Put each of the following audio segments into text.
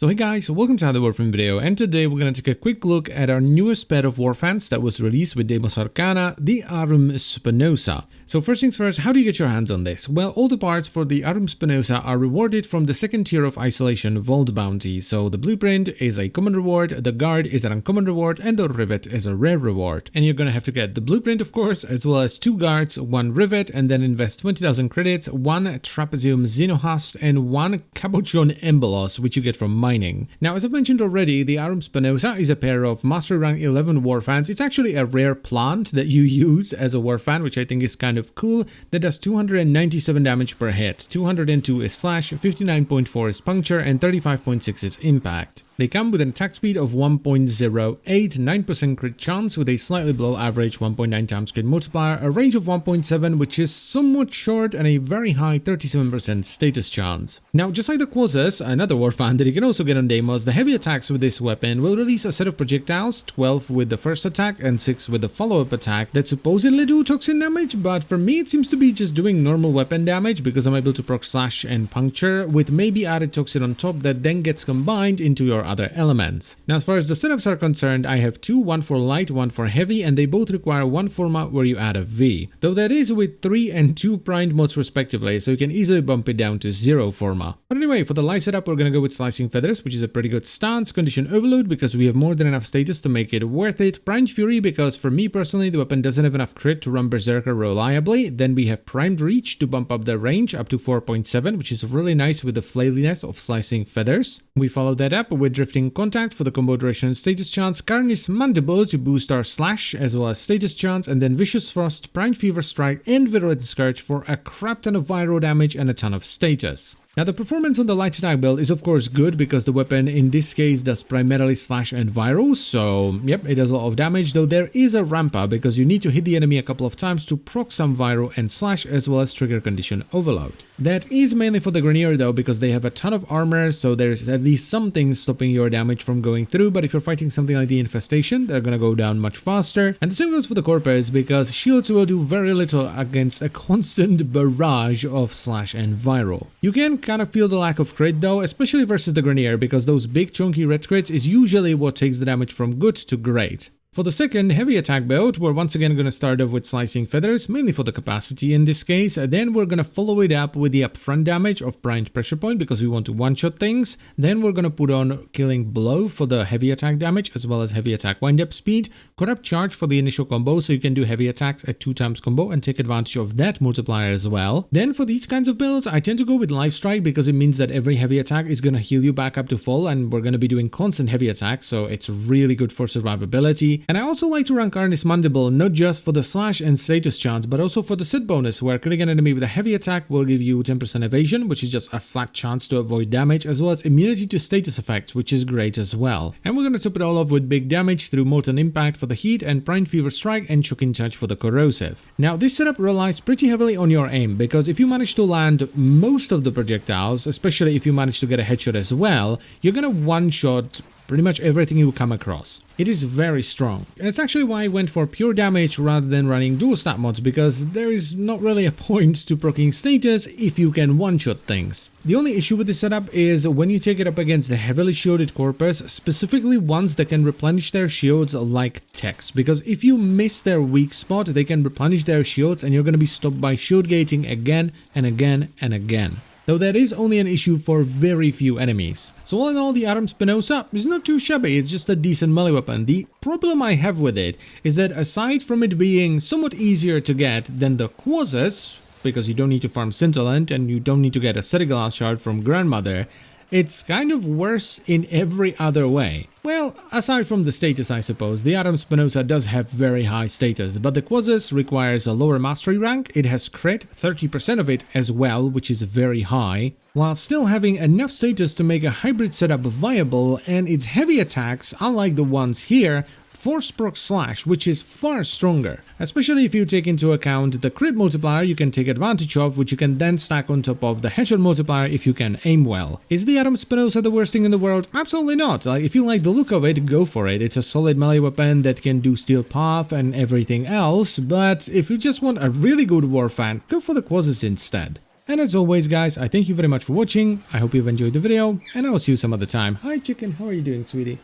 So hey guys, welcome to another Warframe video, and today we're going to take a quick look at our newest pet of Warfans that was released with Deimos Arcana, the Arum Spinosa. So first things first, how do you get your hands on this? Well, all the parts for the Arum Spinosa are rewarded from the second tier of Isolation Vault Bounty. So the blueprint is a common reward, the guard is an uncommon reward, and the rivet is a rare reward. And you're going to have to get the blueprint, of course, as well as 2 guards, 1 rivet, and then invest 20,000 credits, 1 trapezium xenohast, and 1 cabochon embolos, which you get from mining. Now, as I've mentioned already, the Arum Spinosa is a pair of Master Rank 11 Warfans. It's actually a rare plant that you use as a Warfan, which I think is kind of cool, that does 297 damage per hit, 202 is slash, 59.4 is puncture, and 35.6 is impact. They come with an attack speed of 1.08, 9% crit chance with a slightly below average 1.9 times crit multiplier, a range of 1.7 which is somewhat short, and a very high 37% status chance. Now, just like the Quasas, another Warfan that you can also get on Deimos, the heavy attacks with this weapon will release a set of projectiles, 12 with the first attack and 6 with the follow-up attack, that supposedly do toxin damage, but for me it seems to be just doing normal weapon damage because I'm able to proc slash and puncture with maybe added toxin on top that then gets combined into your other elements. Now, as far as the setups are concerned, I have 2, one for light, one for heavy, and they both require 1 Forma where you add a V, though that is with 3 and 2 primed mods respectively, so you can easily bump it down to 0 Forma. But anyway, for the light setup we're gonna go with Slicing Feathers, which is a pretty good stance, Condition Overload because we have more than enough status to make it worth it, Primed Fury because for me personally the weapon doesn't have enough crit to run Berserker reliably, then we have Primed Reach to bump up the range up to 4.7, which is really nice with the flailiness of Slicing Feathers. We follow that up with Drifting Contact for the combo duration and status chance, Carni's Mandible to boost our slash as well as status chance, and then Vicious Frost, Primed Fever Strike, and Virulent Scourge for a crap ton of viral damage and a ton of status. Now, the performance on the light attack build is of course good because the weapon in this case does primarily slash and viral, so yep, it does a lot of damage, though there is a rampa because you need to hit the enemy a couple of times to proc some viral and slash as well as trigger Condition Overload. That is mainly for the Grenier though because they have a ton of armor, so there's at least something stopping your damage from going through, but if you're fighting something like the Infestation, they're gonna go down much faster. And the same goes for the Corpus because shields will do very little against a constant barrage of slash and viral. You can kind of feel the lack of crit though, especially versus the Grenier, because those big chunky red crits is usually what takes the damage from good to great. For the second heavy attack build, we're once again going to start off with Slicing Feathers, mainly for the capacity in this case, then we're going to follow it up with the upfront damage of Primed Pressure Point because we want to one-shot things, then we're going to put on Killing Blow for the heavy attack damage as well as heavy attack wind-up speed, Corrupt Charge for the initial combo so you can do heavy attacks at 2 times combo and take advantage of that multiplier as well. Then for these kinds of builds, I tend to go with Life Strike because it means that every heavy attack is going to heal you back up to full, and we're going to be doing constant heavy attacks, so it's really good for survivability. And I also like to run Carni's Mandible not just for the slash and status chance, but also for the sit bonus, where killing an enemy with a heavy attack will give you 10% evasion, which is just a flat chance to avoid damage, as well as immunity to status effects, which is great as well. And we're gonna top it all off with big damage through Molten Impact for the heat and Primed Fever Strike and Shocking Touch for the corrosive. Now, this setup relies pretty heavily on your aim, because if you manage to land most of the projectiles, especially if you manage to get a headshot as well, you're gonna one-shot pretty much everything you come across. It is very strong, and it's actually why I went for pure damage rather than running dual stat mods, because there is not really a point to proccing status if you can one-shot things. The only issue with this setup is when you take it up against the heavily shielded Corpus, specifically ones that can replenish their shields like techs, because if you miss their weak spot, they can replenish their shields and you're going to be stopped by shield gating again and again and again. Though that is only an issue for very few enemies. So all in all, the Arum Spinosa is not too shabby, it's just a decent melee weapon. The problem I have with it is that aside from it being somewhat easier to get than the Quasas, because you don't need to farm Scintillant and you don't need to get a Settiglass shard from Grandmother, it's kind of worse in every other way. Well, aside from the status, I suppose, the Arum Spinosa does have very high status, but the Quasas requires a lower mastery rank, it has crit, 30% of it as well, which is very high, while still having enough status to make a hybrid setup viable, and its heavy attacks, unlike the ones here, force proc slash, which is far stronger, especially if you take into account the crit multiplier you can take advantage of, which you can then stack on top of the headshot multiplier if you can aim well. Is the Arum Spinosa the worst thing in the world? Absolutely not. If you like the look of it, go for it. It's a solid melee weapon that can do Steel Path and everything else, but if you just want a really good Warfan, go for the Quasas instead. And as always guys, I thank you very much for watching, I hope you've enjoyed the video, and I will see you some other time. Hi chicken, how are you doing sweetie?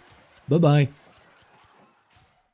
Bye bye.